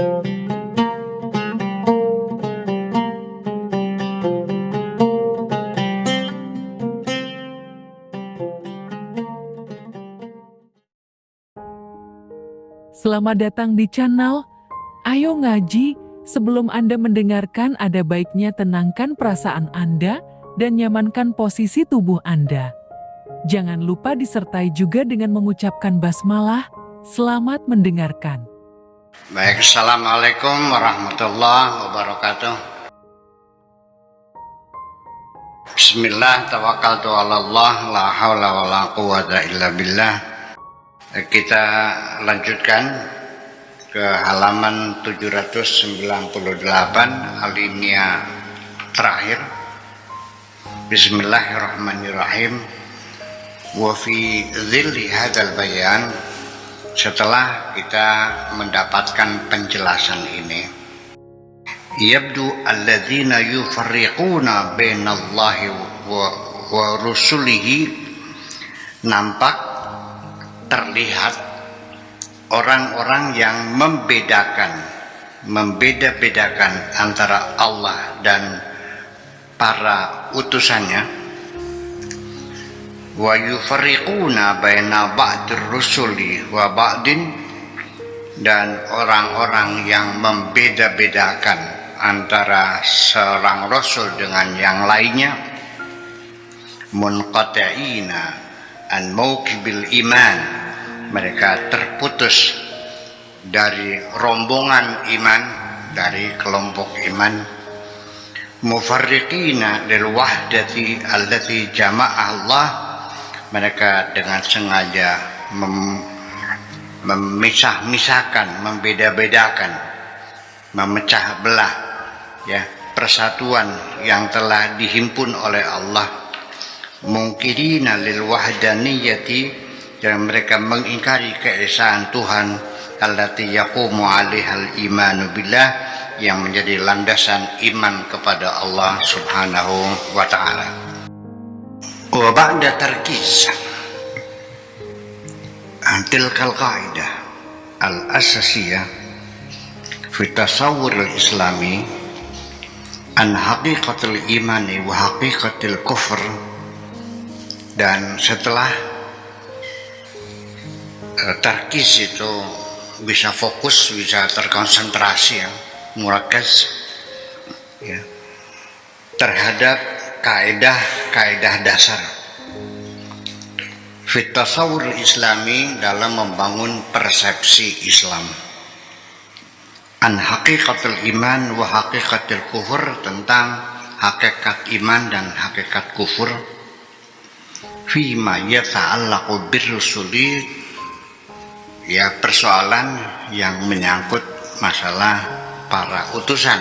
Selamat datang di channel Ayo Ngaji. Sebelum Anda mendengarkan, ada baiknya tenangkan perasaan Anda dan nyamankan posisi tubuh Anda. Jangan lupa disertai juga dengan mengucapkan basmalah. Selamat mendengarkan. Baik, Assalamualaikum warahmatullahi wabarakatuh. Bismillah, tawakkaltu ala Allah, la hawla wa la quwata illa billah. Kita lanjutkan ke halaman 798, alinea terakhir. Bismillahirrahmanirrahim. Wa fi dhilli hadzal bayan, setelah kita mendapatkan penjelasan ini, yabdu alladzina yufarriquna bainallahi wa rusulihi, nampak terlihat orang-orang yang membeda-bedakan antara Allah dan para utusannya, wa yufarriquna baina ba'dir rusuli wa ba'din, dan orang-orang yang membeda-bedakan antara seorang rasul dengan yang lainnya, munqati'ina an mauqibil iman, mereka terputus dari rombongan iman, dari kelompok iman, mufarriqina lil wahdati allati jama'a Allah, mereka dengan sengaja memisah-misahkan, membeda-bedakan, memecah belah ya persatuan yang telah dihimpun oleh Allah. Mungkirina lil wahdaniyati, dan mereka mengingkari keesaan Tuhan, allati yaqumu 'alaihal imanu billah, yang menjadi landasan iman kepada Allah Subhanahu wa ta'ala. Wa ba'da tarkiz tilkal qaidah al-asasiyah fi tasawwur al-islami an haqiqatul imani wa haqiqatul kufr, dan setelah tarkiz itu bisa fokus, bisa terkonsentrasi ya, murakaz ya, terhadap kaidah-kaidah dasar fit tasawwur islami, dalam membangun persepsi Islam, an haqiqatul iman wa haqiqatul kufur, tentang hakikat iman dan hakikat kufur, fima yata'allaqu birrusuli, ya persoalan yang menyangkut masalah para utusan,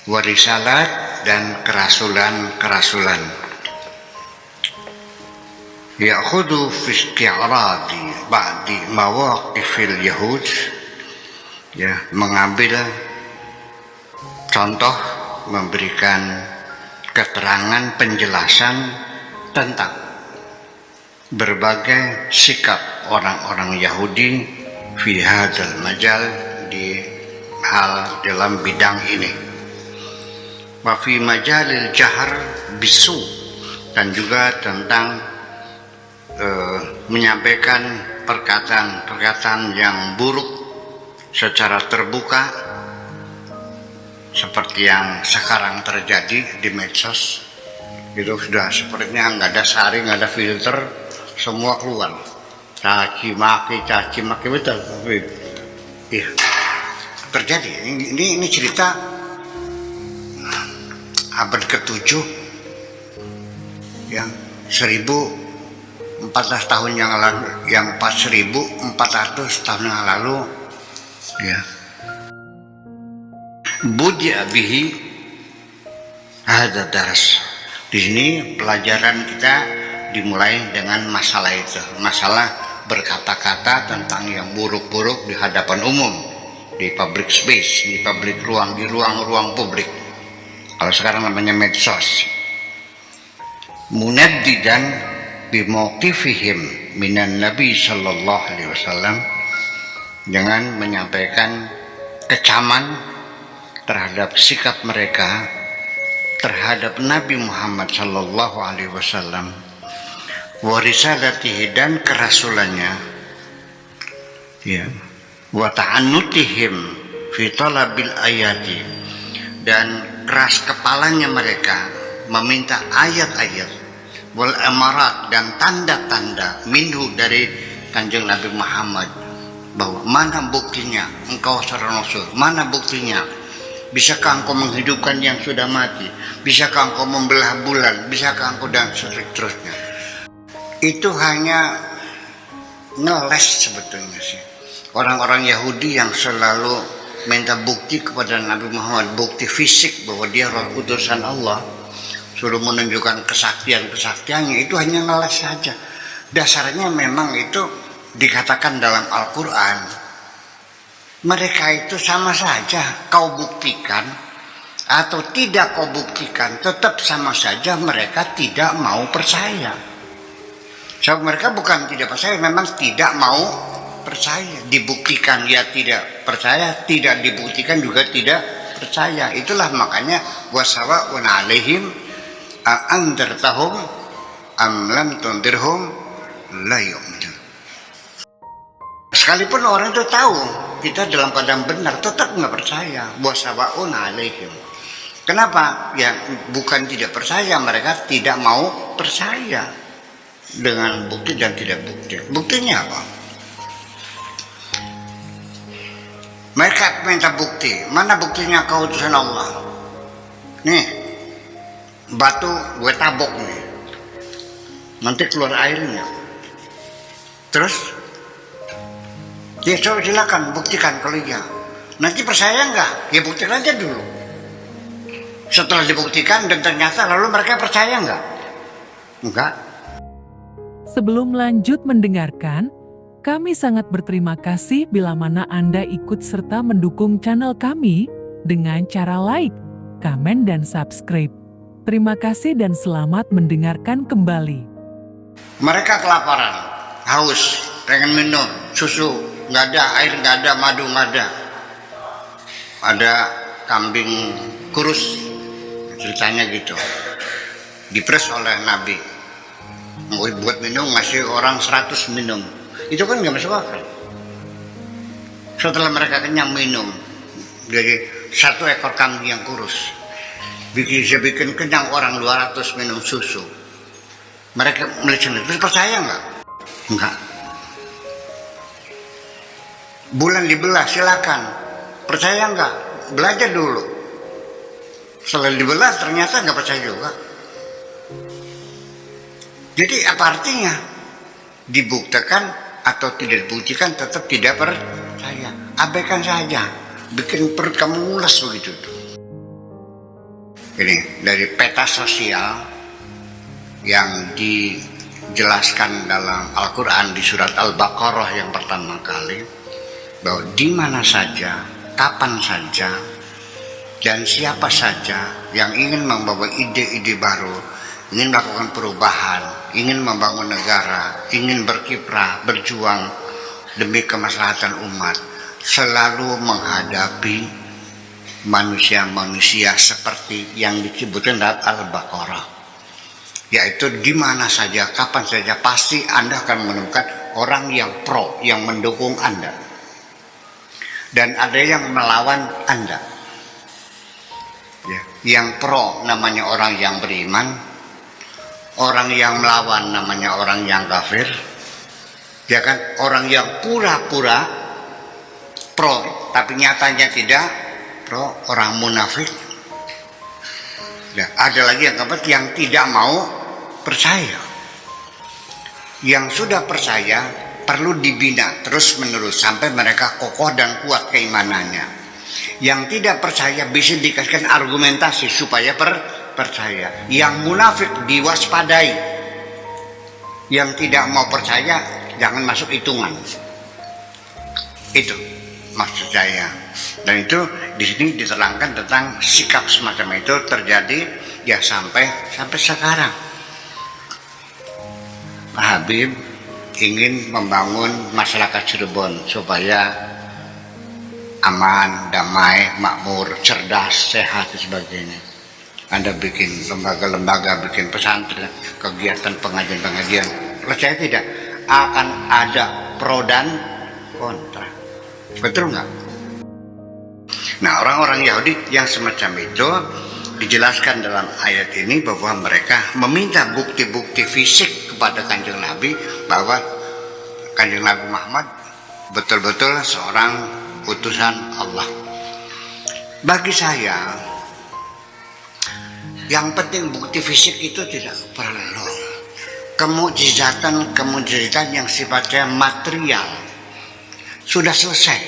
warisalat, dan kerasulan-kerasulan. Ya'khudhu fi isti'radi ba'di mawaqifil yahud, ya mengambil contoh, memberikan keterangan, penjelasan tentang berbagai sikap orang-orang Yahudi fi hadzal majal, di hal dalam bidang ini, wa fi majalil jahr bisu, dan juga tentang menyampaikan perkataan-perkataan yang buruk secara terbuka, seperti yang sekarang terjadi di medsos. Itu sudah sepertinya nggak ada saring, nggak ada filter, semua keluar, caci maki betul. Iya, terjadi. Ini cerita abad ke-7 yang 1400 tahun yang lalu, yang 1400 tahun yang lalu ya. Budi'a bihi hadza dars. Di sini pelajaran kita dimulai dengan masalah itu, masalah berkata-kata tentang yang buruk-buruk di hadapan umum, di public space, di public ruang, di ruang-ruang publik. Kalau sekarang namanya medsos. Munaddidan bimauqifihim minan Nabi sallallahu alaihi wasallam, dengan menyampaikan kecaman terhadap sikap mereka terhadap Nabi Muhammad sallallahu alaihi wasallam, wa risalatihi, dan kerasulannya, ya, wa ta'annutihim fi talabil ayati, dan keras kepalanya mereka meminta ayat-ayat, wal amarat, dan tanda-tanda minhu, dari Kanjeng Nabi Muhammad, bahwa mana buktinya engkau seorang rasul, mana buktinya, bisakah engkau menghidupkan yang sudah mati, bisakah engkau membelah bulan, bisakah engkau, dan seterusnya. Itu hanya ngeles sebetulnya sih orang-orang Yahudi yang selalu minta bukti kepada Nabi Muhammad, bukti fisik bahwa dia roh utusan Allah, suruh menunjukkan kesaktiannya. Itu hanya ngeles saja. Dasarnya memang itu dikatakan dalam Al-Quran, mereka itu sama saja, kau buktikan atau tidak kau buktikan, tetap sama saja mereka tidak mau percaya. So, mereka bukan tidak percaya, memang tidak mau percaya. Dibuktikan ya tidak percaya, tidak dibuktikan juga tidak percaya. Itulah makanya wasawa'un alaihim a'andartahum am lam tundirhum la yu'minun. Sekalipun orang itu tahu kita dalam keadaan benar, tetap nggak percaya. Wasawa'un alaihim. Kenapa? Ya bukan tidak percaya, mereka tidak mau percaya dengan bukti dan tidak bukti. Buktinya apa? Mereka minta bukti. Mana buktinya kau utusan Allah? Nih, batu gue tabok nih, nanti keluar airnya. Terus, ya coba silakan buktikan kalau iya. Nanti percaya nggak? Ya buktikan aja dulu. Setelah dibuktikan dan ternyata, lalu mereka percaya nggak? Enggak. Sebelum lanjut mendengarkan, kami sangat berterima kasih bila mana Anda ikut serta mendukung channel kami dengan cara like, komen, dan subscribe. Terima kasih dan selamat mendengarkan kembali. Mereka kelaparan, haus, pengen minum susu, nggak ada, air nggak ada, madu nggak ada. Ada kambing kurus, ceritanya gitu, dipres oleh Nabi, mau buat minum, ngasih orang 100 minum. Itu kan nggak masuk akal. Setelah mereka kenyang minum dari satu ekor kambing yang kurus, bisa bikin kenyang orang 200 minum susu. Mereka melihat itu, percaya nggak? Enggak. Bulan dibelah, silakan. Percaya nggak? Belajar dulu. Setelah dibelah ternyata nggak percaya juga. Jadi apa artinya? Dibuktikan atau tidak dibuktikan tetap tidak percaya. Abaikan saja. Bikin perut kamu mules begitu. Ini dari peta sosial yang dijelaskan dalam Al-Quran di surat Al-Baqarah yang pertama kali, bahwa di mana saja, kapan saja, dan siapa saja yang ingin membawa ide-ide baru, ingin melakukan perubahan, ingin membangun negara, ingin berkiprah, berjuang demi kemaslahatan umat, selalu menghadapi manusia-manusia seperti yang disebutkan dalam Al-Baqarah, yaitu di mana saja, kapan saja, pasti Anda akan menemukan orang yang pro, yang mendukung Anda, dan ada yang melawan Anda. Ya, yang pro namanya orang yang beriman, orang yang melawan namanya orang yang kafir, ya kan? Orang yang pura-pura pro tapi nyatanya tidak pro, orang munafik. Ya, ada lagi yang keempat, yang tidak mau percaya. Yang sudah percaya perlu dibina terus menerus sampai mereka kokoh dan kuat keimanannya. Yang tidak percaya bisa dikasihkan argumentasi supaya percaya. Yang munafik diwaspadai. Yang tidak mau percaya jangan masuk hitungan. Itu maksud saya. Dan itu di sini diterangkan tentang sikap semacam itu terjadi ya sampai sekarang. Pak Habib ingin membangun masyarakat Cirebon supaya aman, damai, makmur, cerdas, sehat dan sebagainya. Anda bikin lembaga-lembaga, bikin pesantren, kegiatan pengajian-pengajian, percaya tidak akan ada pro dan kontra. Betul nggak? Nah, orang-orang Yahudi yang semacam itu dijelaskan dalam ayat ini bahwa mereka meminta bukti-bukti fisik kepada Kanjeng Nabi bahwa Kanjeng Nabi Muhammad betul-betul seorang utusan Allah. Bagi saya, yang penting bukti fisik itu tidak perlu. Kemujizatan yang sifatnya material sudah selesai,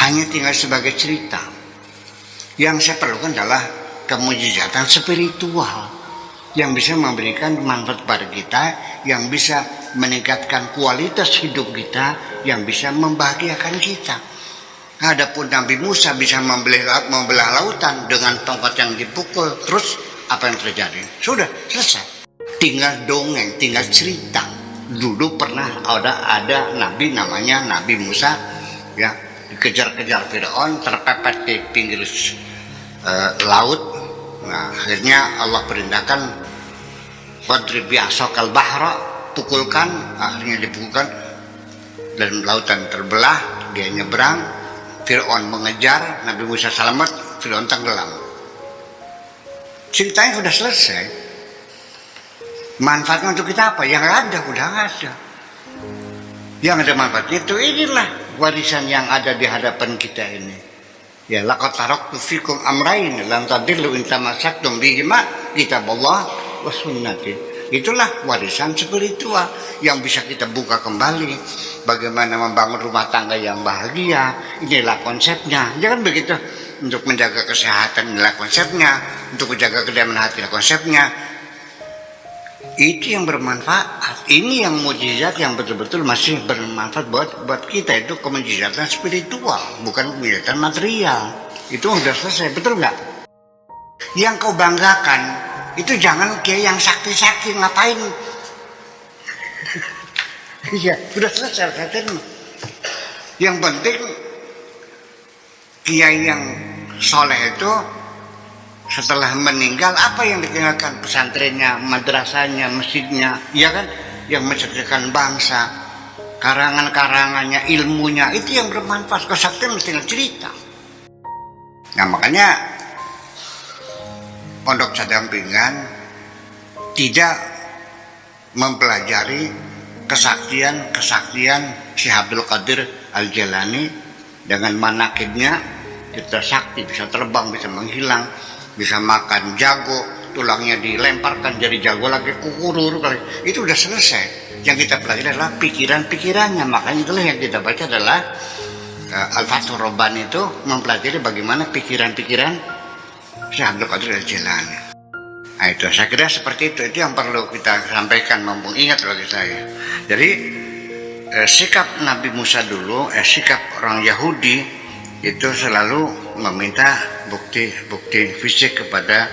hanya tinggal sebagai cerita. Yang saya perlukan adalah kemujizatan spiritual yang bisa memberikan manfaat pada kita, yang bisa meningkatkan kualitas hidup kita, yang bisa membahagiakan kita. Adapun Nabi Musa bisa membelah lautan dengan tongkat yang dipukul, terus apa yang terjadi? Sudah selesai. Tinggal dongeng, tinggal cerita. Dulu pernah ada nabi namanya Nabi Musa, ya, dikejar-kejar Firaun, terpepet di pinggir laut. Nah, akhirnya Allah perintahkan wadrib bi'asakal bahra, pukulkan, akhirnya dipukulkan dan lautan terbelah, dia nyebrang. Fir'aun mengejar, Nabi Musa selamat, Fir'aun tenggelam. Ceritanya sudah selesai. Manfaatnya untuk kita apa? Yang ada, udah ada. Yang ada manfaatnya itu inilah warisan yang ada di hadapan kita ini. Ya, laqad taraktu fikum amrayn lan tadillu in tamassaktum bihima kitaballah wa sunnati. Itulah warisan spiritual yang bisa kita buka kembali. Bagaimana membangun rumah tangga yang bahagia, inilah konsepnya. Jangan begitu. Untuk menjaga kesehatan, inilah konsepnya. Untuk menjaga kedamaian hati, inilah konsepnya. Itu yang bermanfaat. Ini yang mukjizat yang betul-betul masih bermanfaat buat kita. Itu kemujizatan spiritual, bukan kemujizatan material. Itu sudah selesai, betul nggak? Yang kau banggakan itu jangan kiai yang sakti-sakti, ngapain? Iya, sudah selesai katanya. Yang penting kiai yang soleh itu setelah meninggal apa yang ditinggalkan? Pesantrennya, madrasahnya, masjidnya, ya kan? Yang mencerdaskan bangsa, karangan-karangannya, ilmunya, itu yang bermanfaat. Kesaktian mesti cerita. Nah, makanya Pondok Cadampingan tidak mempelajari kesaktian Syekh Abdul Qadir Al-Jailani dengan manakibnya. Kita sakti, bisa terbang, bisa menghilang, bisa makan jago, tulangnya dilemparkan jadi jago lagi, kukurur kali. Itu udah selesai. Yang kita pelajari adalah pikiran-pikirannya. Makanya itulah yang kita baca adalah Al-Fathur Rabbani itu mempelajari bagaimana pikiran-pikiran Syekh Abdul Qadir Al-Jailani. Nah, itu saya kira seperti itu yang perlu kita sampaikan, mumpung ingat bagi saya. Jadi sikap Nabi Musa dulu, sikap orang Yahudi itu selalu meminta bukti fisik kepada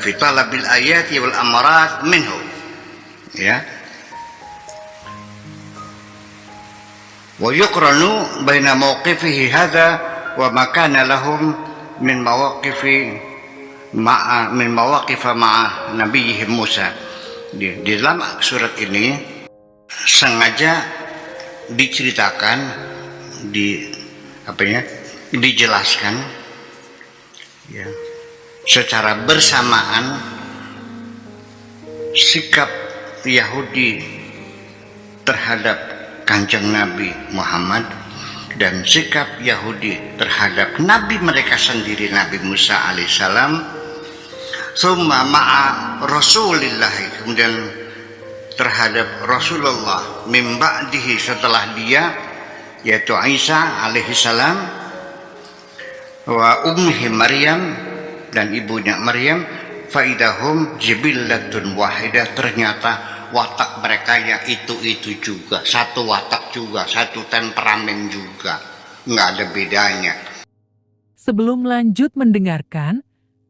fitalabil ayati wal amarat minhu, ya. Wa yuqranu baina mawqifihi hadza wa ma kana lahum min mawaqif ma'a nabiyihim Musa. Di dalam surat ini sengaja diceritakan, dijelaskan, ya, secara bersamaan sikap Yahudi terhadap Kanjeng Nabi Muhammad dan sikap Yahudi terhadap Nabi mereka sendiri, Nabi Musa alaihissalam. Summa ma'a Rasulillah, kemudian terhadap Rasulullah min ba'dihi, setelah dia, yaitu Isa alaihissalam, wa ummihi Maryam, dan ibunya Maryam, faidahum jibillatun wahidah, ternyata watak mereka ya itu juga, satu watak juga, satu temperamen juga, nggak ada bedanya. Sebelum lanjut mendengarkan,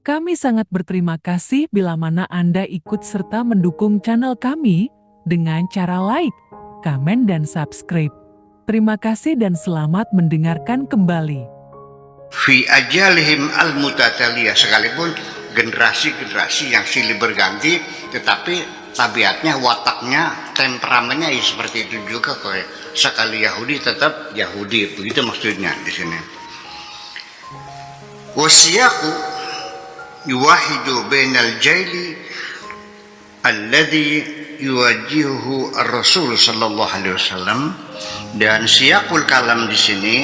kami sangat berterima kasih bila mana Anda ikut serta mendukung channel kami dengan cara like, komen, dan subscribe. Terima kasih dan selamat mendengarkan kembali. Fi ajalihim al-mutataliyah, sekalipun generasi-generasi yang silih berganti, tetapi tabiatnya, wataknya, temperamennya ya seperti itu juga. Kayak sekali Yahudi tetap Yahudi, begitu maksudnya di sini. Wasiyaku yuwahidu bainal jaili alladhi yuwajihuhu ar-Rasul sallallahu alaihi wasallam, dan siyakul kalam di sini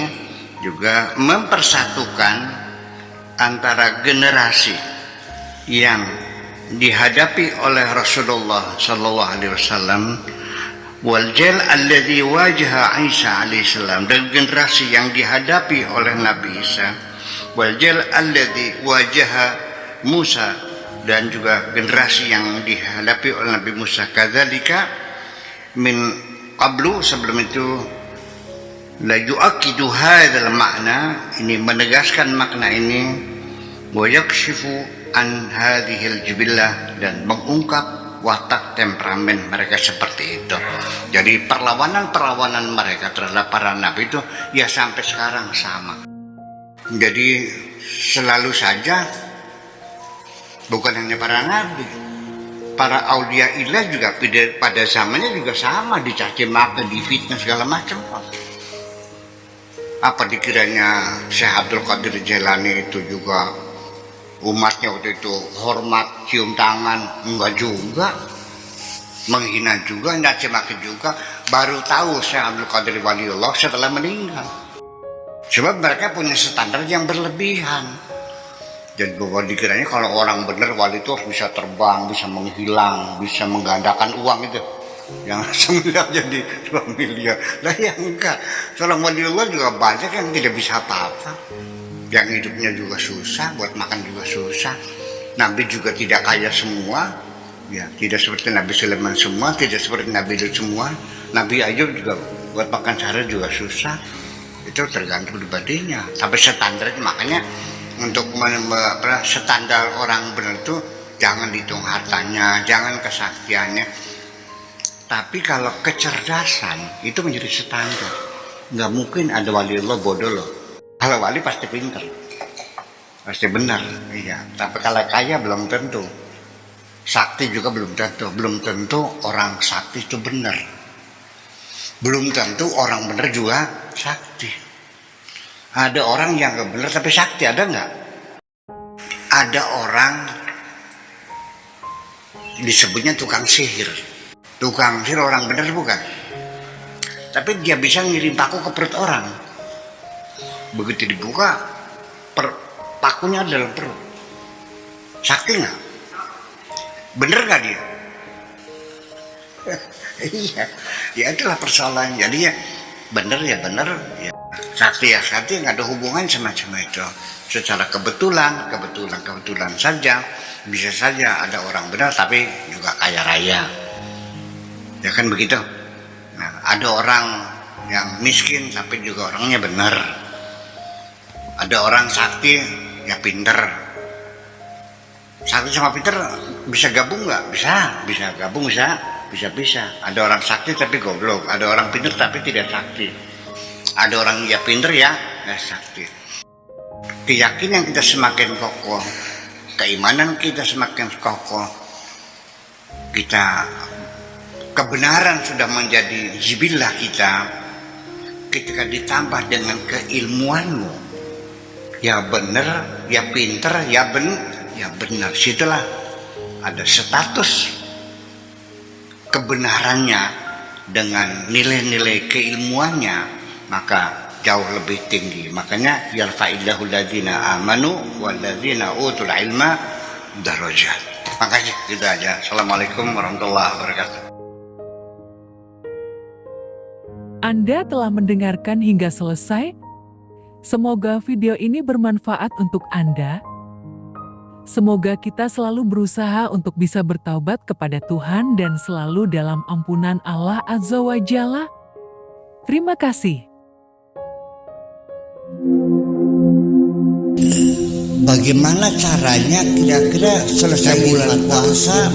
juga mempersatukan antara generasi yang dihadapi oleh Rasulullah sallallahu alaihi wasallam wal jal alladhi wajaha Isa alaihi salam, dan generasi yang dihadapi oleh Nabi Isa, wal jal alladhi wajaha Musa, dan juga generasi yang dihadapi oleh Nabi Musa. Kadzalika min qablu, sebelum itu, la yu'akkidu hadzal makna, ini menegaskan makna ini, wa yakshifu an hadhil jibillah, dan mengungkap watak temperamen mereka seperti itu. Jadi perlawanan mereka terhadap para nabi itu ya sampai sekarang sama. Jadi selalu saja, bukan hanya para nabi, para aulia ilah juga pada zamannya juga sama, dicaci maki, difitnah segala macam. Apa dikiranya Syekh Abdul Qadir Jailani itu juga umatnya waktu itu hormat, cium tangan? Enggak juga. Menghina juga, caci maki juga. Baru tahu Syekh Abdul Qadir waliullah setelah meninggal. Sebab mereka punya standar yang berlebihan. Jadi bahwa dikiranya kalau orang benar wali itu harus bisa terbang, bisa menghilang, bisa menggandakan uang itu. Yang semula jadi 2 miliar. Lah ya enggak. Seorang waliullah juga banyak yang tidak bisa apa-apa. Yang hidupnya juga susah, buat makan juga susah. Nabi juga tidak kaya semua. Ya, tidak seperti Nabi Sulaiman semua, tidak seperti Nabi Lut semua. Nabi Ayub juga buat makan sehari juga susah. Itu tergantung pribadinya. Sampai standar, makanya untuk standar orang benar itu jangan hitung hartanya, jangan kesaktiannya. Tapi kalau kecerdasan itu menjadi standar. Nggak mungkin ada waliullah bodoh loh. Kalau wali pasti pintar, pasti benar, iya. Tapi kalau kaya belum tentu. Sakti juga belum tentu. Belum tentu orang sakti itu benar. Belum tentu orang benar juga sakti. Ada orang yang nggak benar tapi sakti, ada nggak? Ada orang disebutnya tukang sihir. Tukang sihir orang benar bukan? Tapi dia bisa ngirim paku ke perut orang. Begitu dibuka, pakunya dalam perut. Sakti nggak? Bener nggak dia? Iya, ya itulah persoalan. Jadi ya bener ya bener, ya sakti ya sakti, nggak ada hubungan semacam itu. Secara kebetulan saja, bisa saja ada orang benar tapi juga kaya raya. Ya kan begitu. Nah, ada orang yang miskin tapi juga orangnya benar. Ada orang sakti ya pinter. Sakti sama pinter bisa gabung nggak? Bisa gabung, bisa. Ada orang sakti tapi goblok. Ada orang pinter tapi tidak sakti. Ada orang ya pinter ya sakti. Keyakinan kita semakin kokoh, keimanan kita semakin kokoh, kebenaran sudah menjadi jibillah kita. Ketika ditambah dengan keilmuanmu, ya benar, ya pinter, ya benar, situlah ada status kebenarannya dengan nilai-nilai keilmuannya, maka jauh lebih tinggi. Makanya yarfa'illahu alladzina amanu walladzina utul ilma darajat. Makanya gitu aja. Assalamualaikum warahmatullahi wabarakatuh. Anda telah mendengarkan hingga selesai. Semoga video ini bermanfaat untuk Anda. Semoga kita selalu berusaha untuk bisa bertaubat kepada Tuhan dan selalu dalam ampunan Allah Azza wa Jalla. Terima kasih. bagaimana caranya kira-kira selesai bulan puasa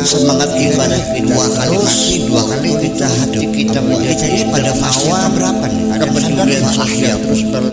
semangat ibadah kita dua kali kita hati kita ini pada fase berapa nih? Kepedulian sosial terus